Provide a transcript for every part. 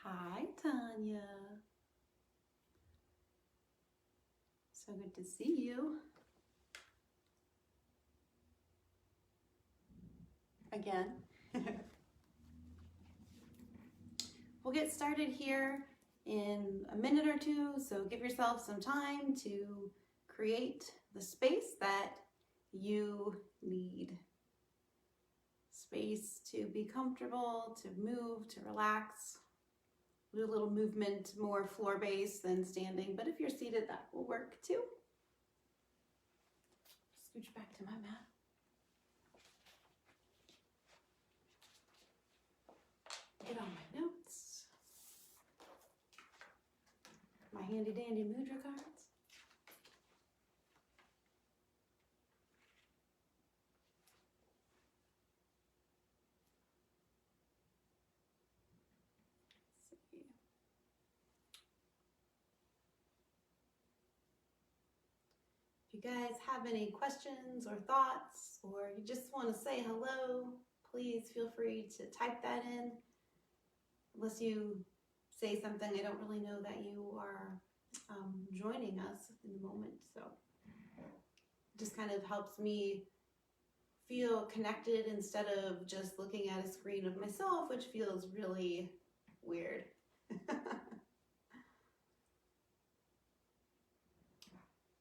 Hi, Tanya. So good to see you. Again. We'll get started here in a minute or two, so give yourself some time to create the space that you need. Space to be comfortable, to move, to relax. Do a little movement, more floor-based than standing, but if you're seated, that will work too. Scooch back to my mat. Get on my notes. My handy dandy Mudra cards. If you guys have any questions or thoughts, or you just want to say hello, please feel free to type that in. Unless you say something, I don't really know that you are joining us in the moment. So it just kind of helps me feel connected instead of just looking at a screen of myself, which feels really weird.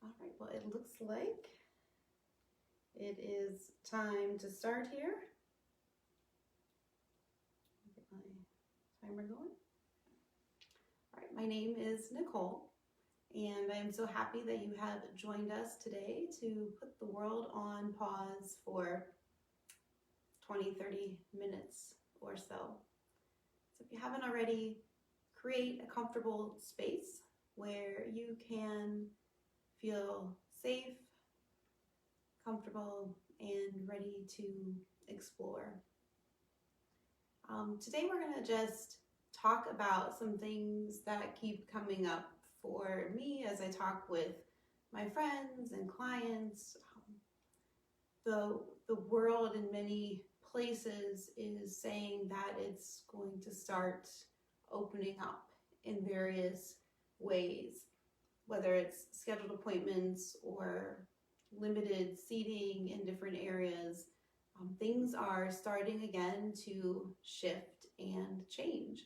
All right, well, it looks like it is time to start here. Get my timer going. All right, my name is Nicole, and I am so happy that you have joined us today to put the world on pause for 20, 30 minutes or so. So if you haven't already, create a comfortable space where you can feel safe, comfortable, and ready to explore. Today we're going to just talk about some things that keep coming up for me as I talk with my friends and clients. The world in many places is saying that it's going to start opening up in various ways, whether it's scheduled appointments or limited seating in different areas. Things are starting again to shift and change.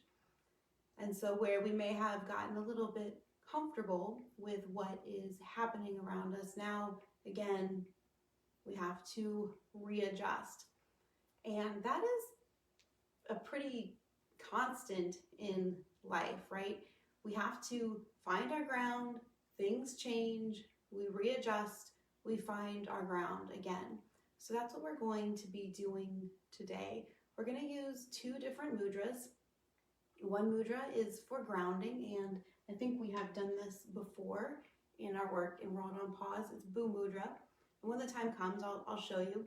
And so where we may have gotten a little bit comfortable with what is happening around us, now again, we have to readjust. And that is a pretty constant in life, right? We have to find our ground, things change, we readjust, we find our ground again. So that's what we're going to be doing today. We're going to use two different mudras. One mudra is for grounding, and I think we have done this before in our work in World on Pause. It's Boo Mudra. And when the time comes, I'll show you.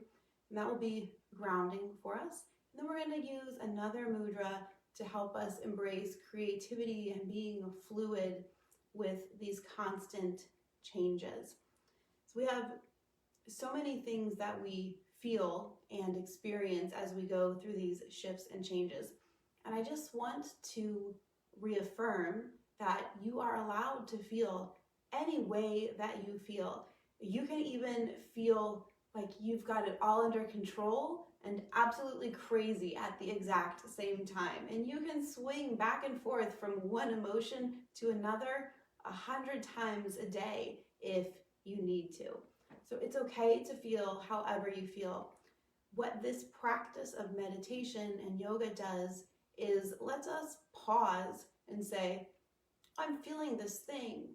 And that will be grounding for us. And then we're going to use another mudra to help us embrace creativity and being fluid with these constant changes. So we have so many things that we feel and experience as we go through these shifts and changes. And I just want to reaffirm that you are allowed to feel any way that you feel. You can even feel like you've got it all under control and absolutely crazy at the exact same time. And you can swing back and forth from one emotion to another 100 times a day if you need to. So it's okay to feel however you feel. What this practice of meditation and yoga does is lets us pause and say, I'm feeling this thing.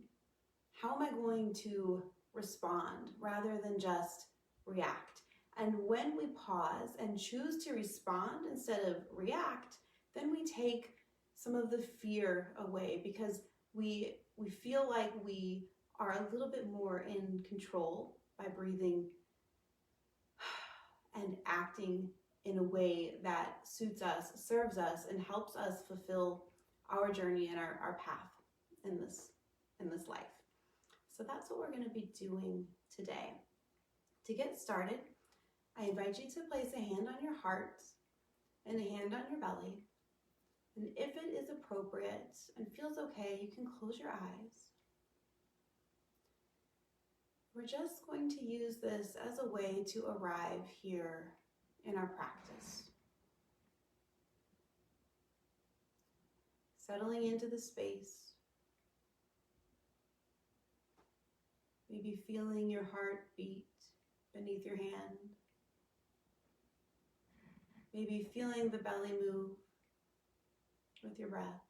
How am I going to respond rather than just react? And when we pause and choose to respond instead of react, then we take some of the fear away because we feel like we are a little bit more in control by breathing and acting in a way that suits us, serves us, and helps us fulfill our journey and our path in this life. So that's what we're going to be doing today. To get started, I invite you to place a hand on your heart and a hand on your belly. And if it is appropriate and feels okay, you can close your eyes. We're just going to use this as a way to arrive here in our practice. Settling into the space. Maybe feeling your heart beat beneath your hand. Maybe feeling the belly move with your breath.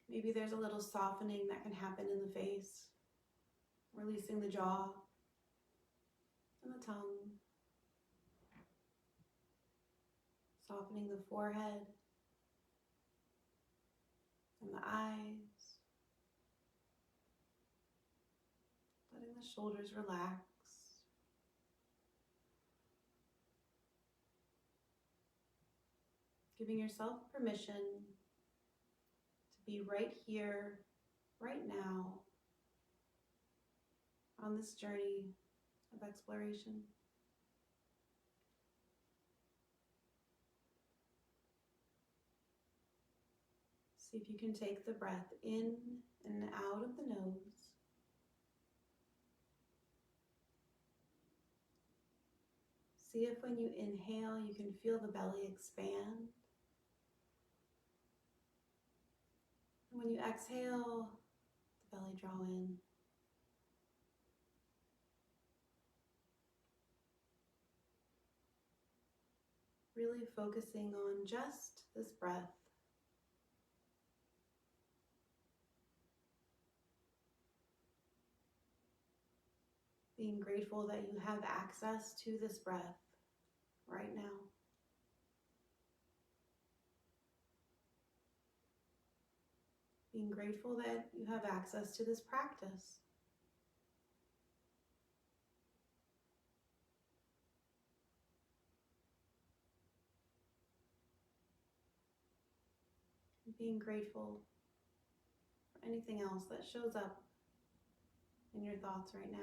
Maybe there's a little softening that can happen in the face, releasing the jaw and the tongue, softening the forehead and the eyes, letting the shoulders relax. Giving yourself permission to be right here, right now, on this journey of exploration. See if you can take the breath in and out of the nose. See if when you inhale, you can feel the belly expand. And when you exhale, the belly draw in. Really focusing on just this breath. Being grateful that you have access to this breath right now. Being grateful that you have access to this practice. Being grateful for anything else that shows up in your thoughts right now.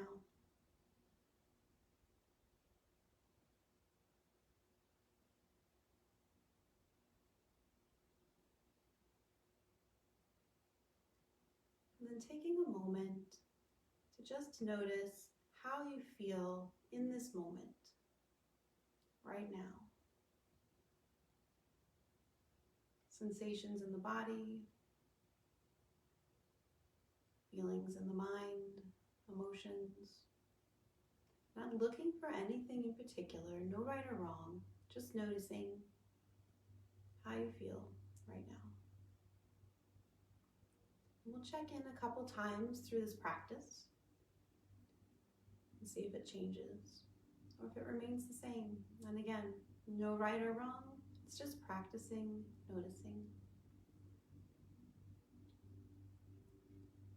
And then taking a moment to just notice how you feel in this moment, right now. Sensations in the body, feelings in the mind, emotions. Not looking for anything in particular, no right or wrong, just noticing how you feel right now. We'll check in a couple times through this practice and see if it changes or if it remains the same. And again, no right or wrong, it's just practicing, noticing.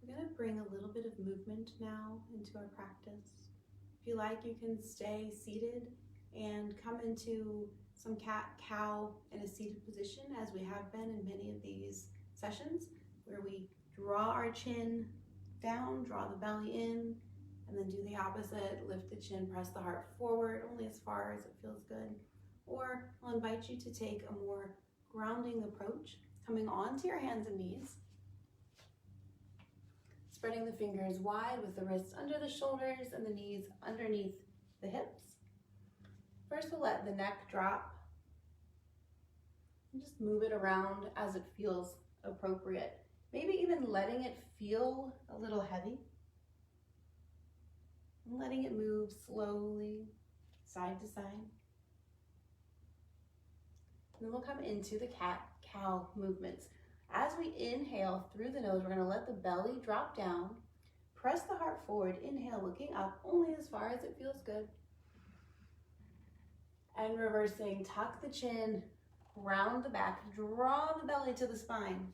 We're going to bring a little bit of movement now into our practice. If you like, you can stay seated and come into some cat-cow in a seated position, as we have been in many of these sessions, where we draw our chin down, draw the belly in, and then do the opposite. Lift the chin, press the heart forward, only as far as it feels good. Or I'll invite you to take a more grounding approach, coming onto your hands and knees. Spreading the fingers wide with the wrists under the shoulders and the knees underneath the hips. First, we'll let the neck drop. And just move it around as it feels appropriate. Maybe even letting it feel a little heavy. And letting it move slowly, side to side. And then we'll come into the cat-cow movements. As we inhale through the nose, we're going to let the belly drop down. Press the heart forward. Inhale, looking up only as far as it feels good. And reversing, tuck the chin, round the back, draw the belly to the spine.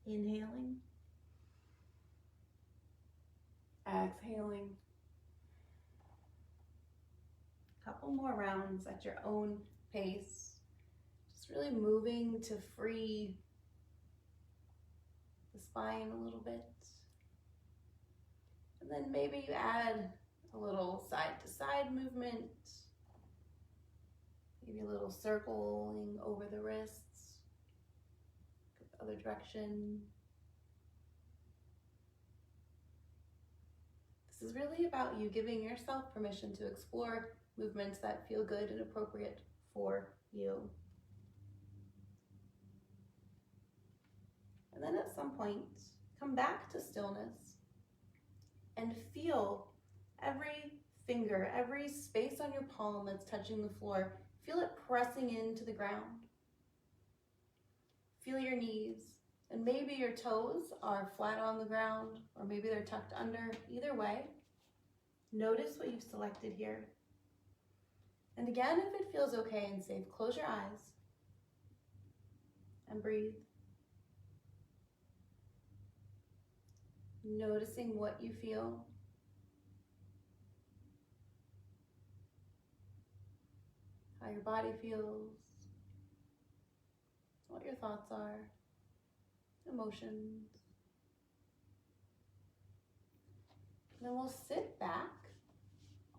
Inhaling. Exhaling. Couple more rounds at your own pace. Just really moving to free the spine a little bit. And then maybe you add A little side to side movement, maybe a little circling over the wrists, the other direction. This is really about you giving yourself permission to explore movements that feel good and appropriate for you. And then at some point, come back to stillness and feel every finger, every space on your palm that's touching the floor, feel it pressing into the ground. Feel your knees, and maybe your toes are flat on the ground, or maybe they're tucked under. Either way, notice what you've selected here. And again, if it feels okay and safe, close your eyes and breathe. Noticing what you feel. How your body feels. What your thoughts are. Emotions. And then we'll sit back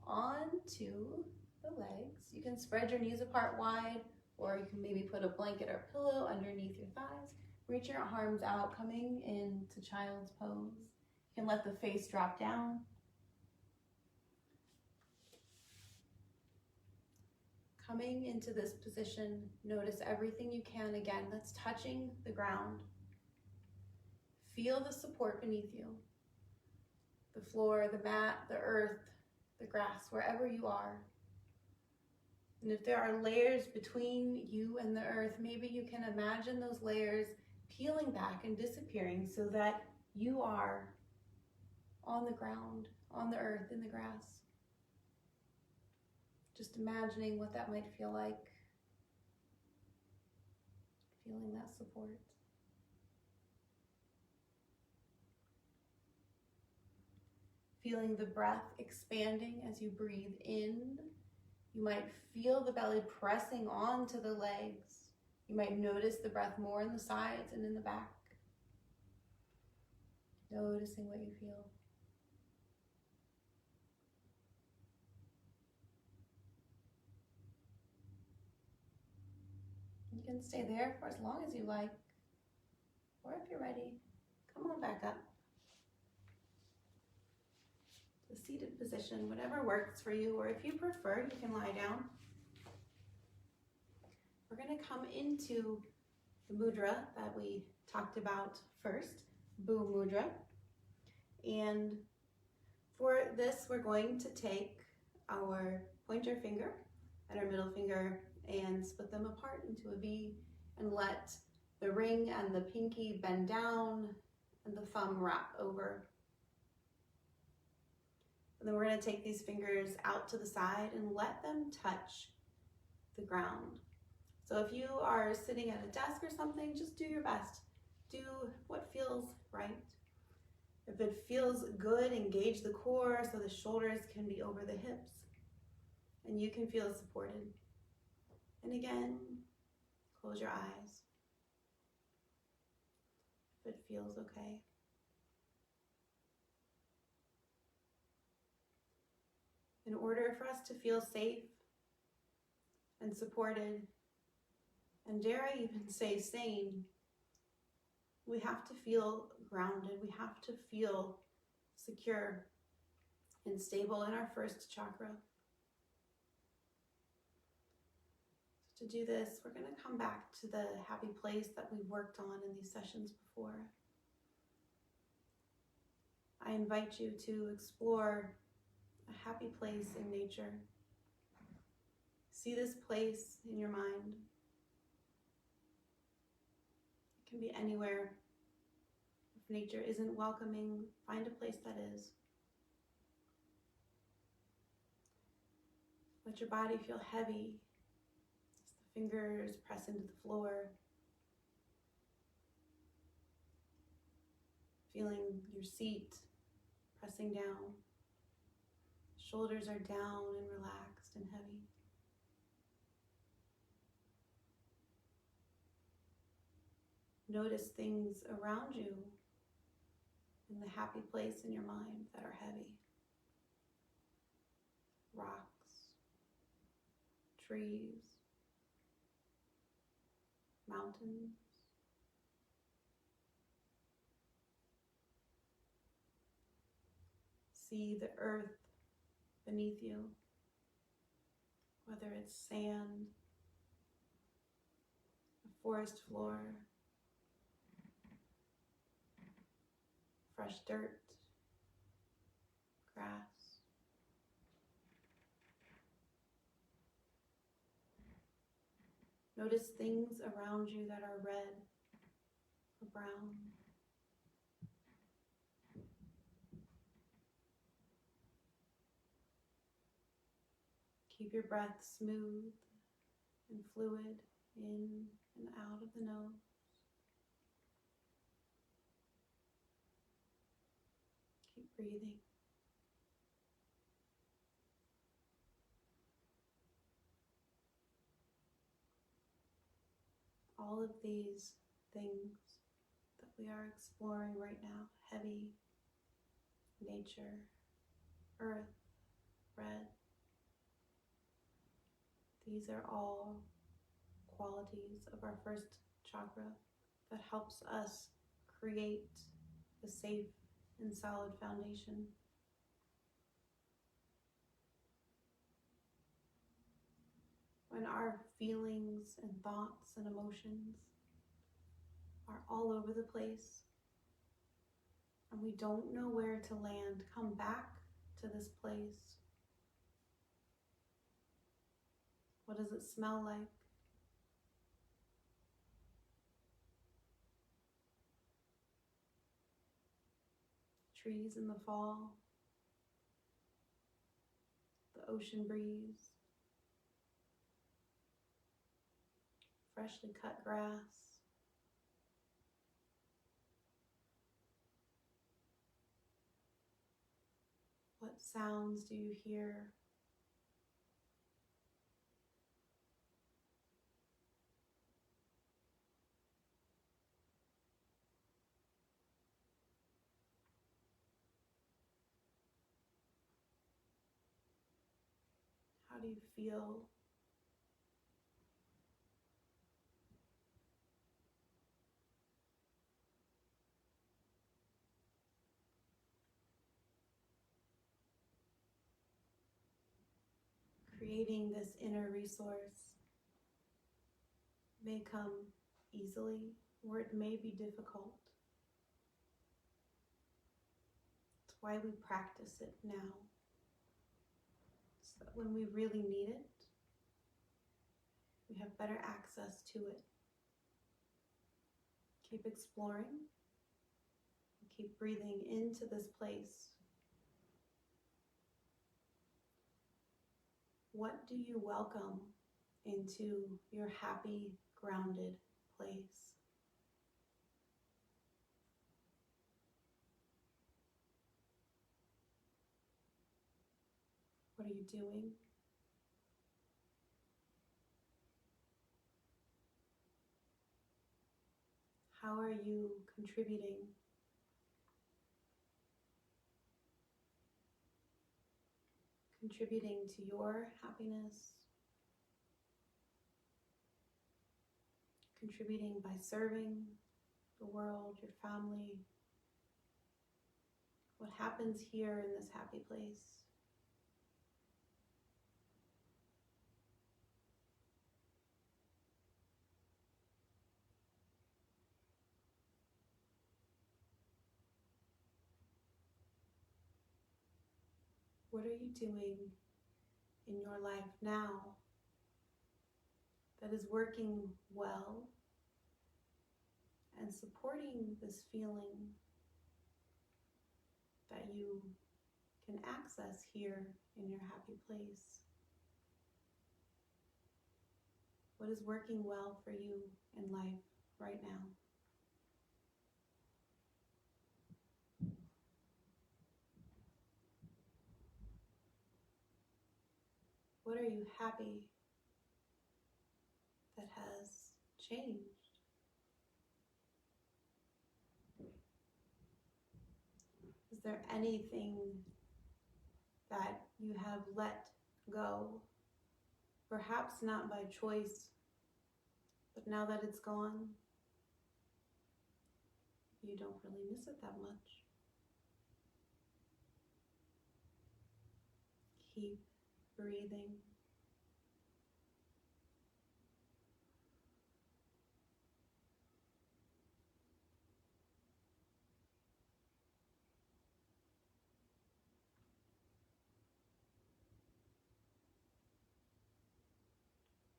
onto the legs. You can spread your knees apart wide, or you can maybe put a blanket or pillow underneath your thighs. Reach your arms out, coming into child's pose. You can let the face drop down. Coming into this position, notice everything you can again that's touching the ground. Feel the support beneath you. The floor, the mat, the earth, the grass, wherever you are. And if there are layers between you and the earth, maybe you can imagine those layers peeling back and disappearing so that you are on the ground, on the earth, in the grass. Just imagining what that might feel like. Feeling that support. Feeling the breath expanding as you breathe in. You might feel the belly pressing onto the legs. You might notice the breath more in the sides and in the back. Noticing what you feel. You can stay there for as long as you like, or if you're ready, come on back up. The seated position, whatever works for you, or if you prefer, you can lie down. We're going to come into the mudra that we talked about first, Boo Mudra. And for this, we're going to take our pointer finger and our middle finger and split them apart into a V and let the ring and the pinky bend down and the thumb wrap over. And then we're going to take these fingers out to the side and let them touch the ground. So if you are sitting at a desk or something, just do your best. Do what feels right. If it feels good, engage the core so the shoulders can be over the hips and you can feel supported. And again, close your eyes if it feels okay. In order for us to feel safe and supported, and dare I even say sane, we have to feel grounded. We have to feel secure and stable in our first chakra. So to do this, we're going to come back to the happy place that we worked on in these sessions before. I invite you to explore a happy place in nature. See this place in your mind. It can be anywhere. If nature isn't welcoming, find a place that is. Let your body feel heavy as the fingers press into the floor. Feeling your seat pressing down. Shoulders are down and relaxed and heavy. Notice things around you in the happy place in your mind that are heavy. rocks, trees, mountains. See the earth beneath you, whether it's sand, a forest floor, fresh dirt, grass. Notice things around you that are red or brown. Keep your breath smooth and fluid in and out of the nose. Keep breathing. All of these things that we are exploring right now, heavy, nature, earth, red, these are all qualities of our first chakra that helps us create a safe and solid foundation. When our feelings and thoughts and emotions are all over the place and we don't know where to land, come back to this place. What does it smell like? Trees in the fall, the ocean breeze, freshly cut grass. What sounds do you hear? How do you feel? Creating this inner resource may come easily, or it may be difficult. It's why we practice it now, so that when we really need it, we have better access to it. Keep exploring, keep breathing into this place. What do you welcome into your happy, grounded place? What are you doing? How are you contributing? Contributing to your happiness, contributing by serving the world, your family. What happens here in this happy place? What are you doing in your life now that is working well and supporting this feeling that you can access here in your happy place? What is working well for you in life right now? What are you happy that has changed? Is there anything that you have let go. Perhaps not by choice, but now that it's gone, you don't really miss it that much. Keep breathing.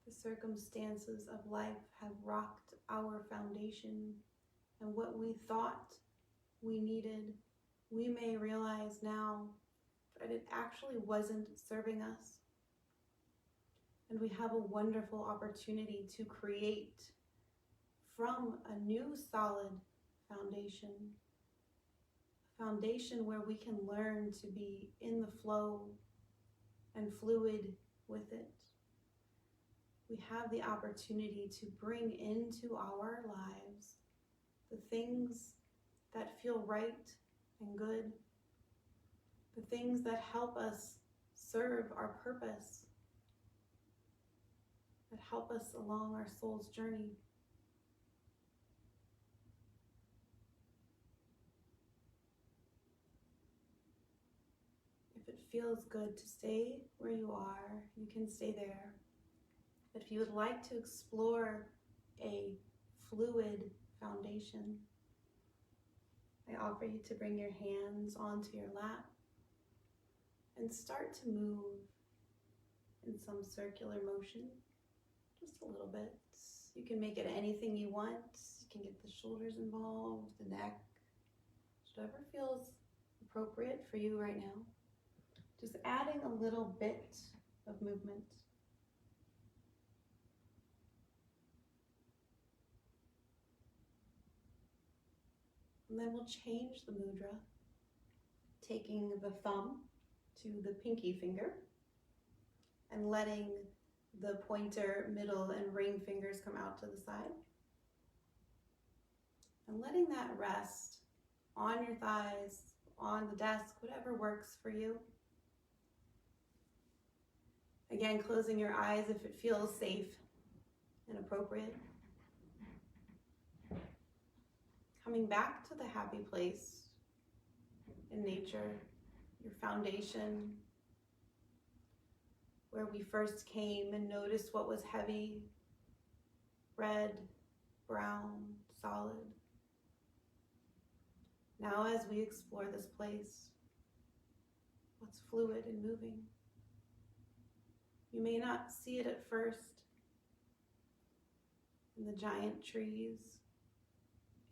The circumstances of life have rocked our foundation, and what we thought we needed, we may realize now that it actually wasn't serving us. And we have a wonderful opportunity to create from a new solid foundation, a foundation where we can learn to be in the flow and fluid with it. We have the opportunity to bring into our lives the things that feel right and good, the things that help us serve our purpose, that help us along our soul's journey. If it feels good to stay where you are, you can stay there. But if you would like to explore a fluid foundation, I offer you to bring your hands onto your lap and start to move in some circular motion, just a little bit. You can make it anything you want. You can get the shoulders involved, the neck, whatever feels appropriate for you right now. Just adding a little bit of movement. And then we'll change the mudra, taking the thumb to the pinky finger and letting the pointer, middle, and ring fingers come out to the side. And letting that rest on your thighs, on the desk, whatever works for you. Again, closing your eyes if it feels safe and appropriate. Coming back to the happy place in nature, your foundation, where we first came and noticed what was heavy, red, brown, solid. Now as we explore this place, what's fluid and moving? You may not see it at first in the giant trees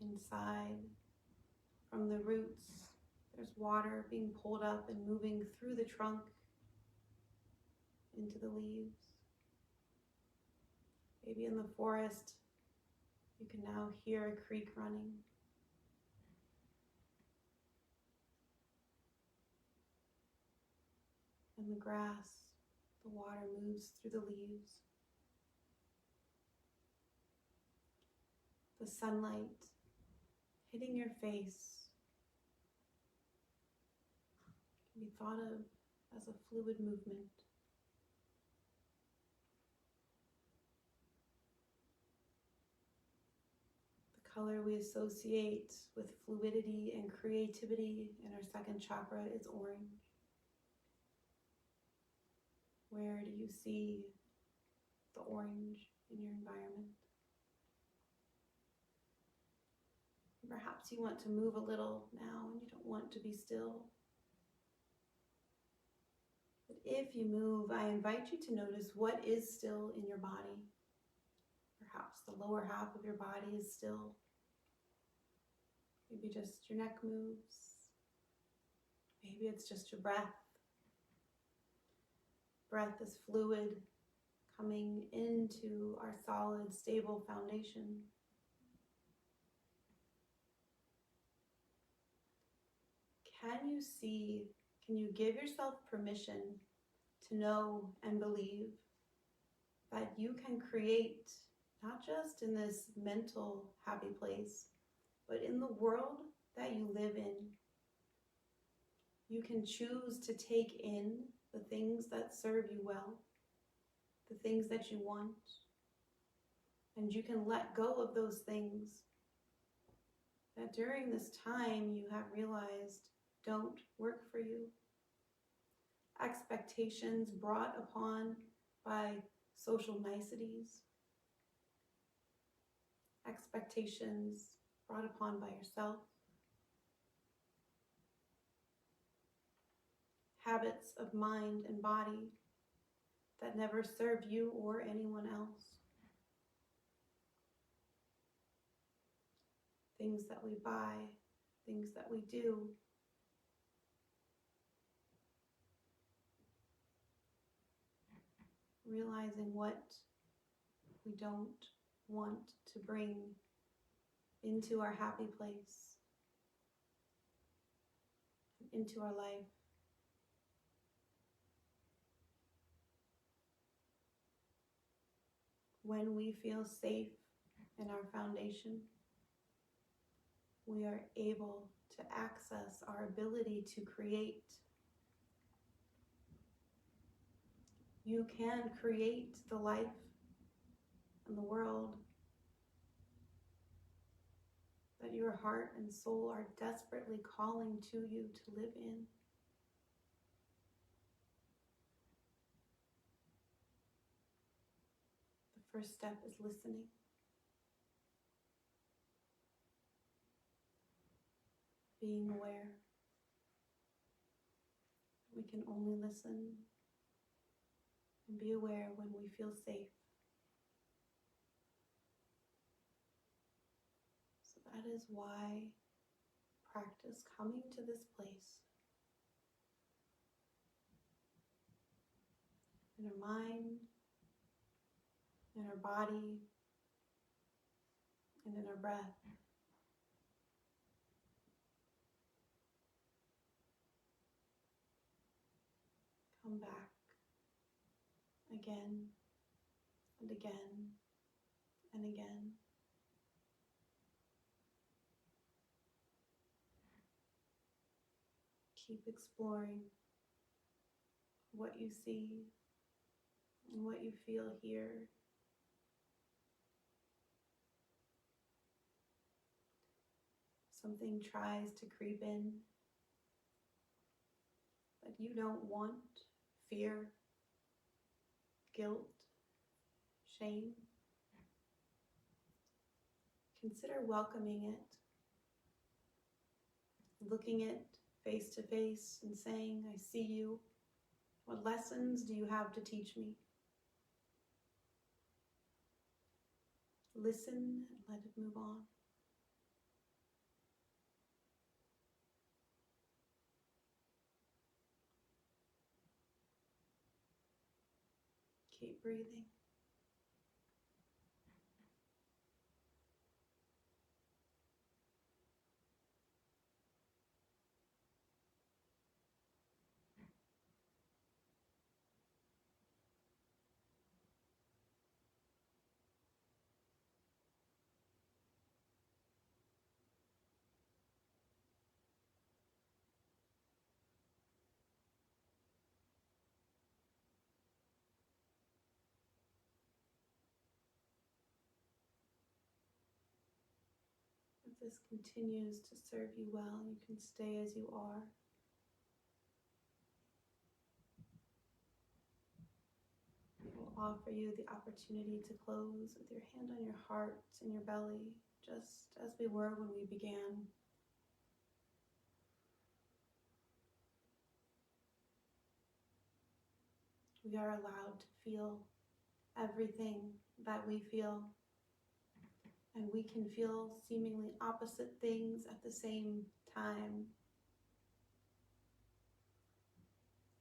inside. From the roots, there's water being pulled up and moving through the trunk into the leaves. Maybe in the forest, you can now hear a creek running. In the grass, the water moves through the leaves. The sunlight hitting your face can be thought of as a fluid movement. The color we associate with fluidity and creativity in our second chakra is orange. Where do you see the orange in your environment? Perhaps you want to move a little now and you don't want to be still. But if you move, I invite you to notice what is still in your body. Perhaps the lower half of your body is still. Maybe just your neck moves. Maybe it's just your breath. Breath is fluid, coming into our solid, stable foundation. Can you give yourself permission to know and believe that you can create, not just in this mental happy place, but in the world that you live in? You can choose to take in the things that serve you well, the things that you want, and you can let go of those things that during this time you have realized don't work for you. Expectations brought upon by social niceties, expectations brought upon by yourself, habits of mind and body that never serve you or anyone else. Things that we buy, things that we do. Realizing what we don't want to bring into our happy place, into our life. When we feel safe in our foundation, we are able to access our ability to create. You can create the life and the world that your heart and soul are desperately calling to you to live in. The first step is listening. Being aware. We can only listen and be aware when we feel safe. So that is why practice coming to this place in our mind, in our body, and in our breath. Come back again and again and again. Keep exploring what you see and what you feel here. Something tries to creep in that you don't want, fear, guilt, shame. Consider welcoming it, looking it face to face and saying, I see you. What lessons do you have to teach me? Listen and let it move on. Keep breathing. If this continues to serve you well, you can stay as you are. I will offer you the opportunity to close with your hand on your heart and your belly, just as we were when we began. We are allowed to feel everything that we feel, and we can feel seemingly opposite things at the same time.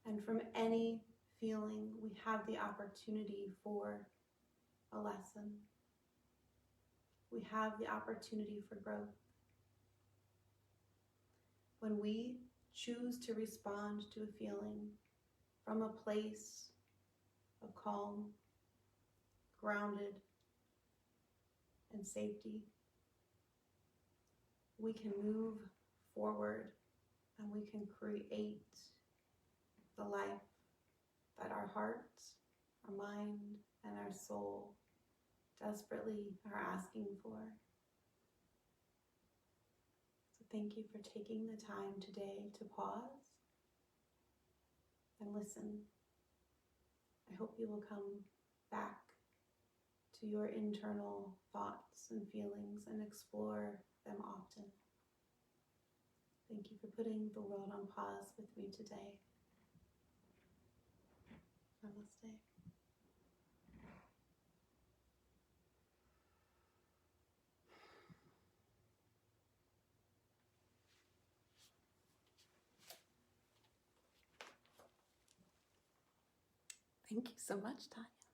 And from any feeling, we have the opportunity for a lesson. We have the opportunity for growth. When we choose to respond to a feeling from a place of calm, grounded, and safety, we can move forward and we can create the life that our heart, our mind, and our soul desperately are asking for. So thank you for taking the time today to pause and listen. I hope you will come back to your internal thoughts and feelings and explore them often. Thank you for putting the world on pause with me today. Namaste. Thank you so much, Tanya.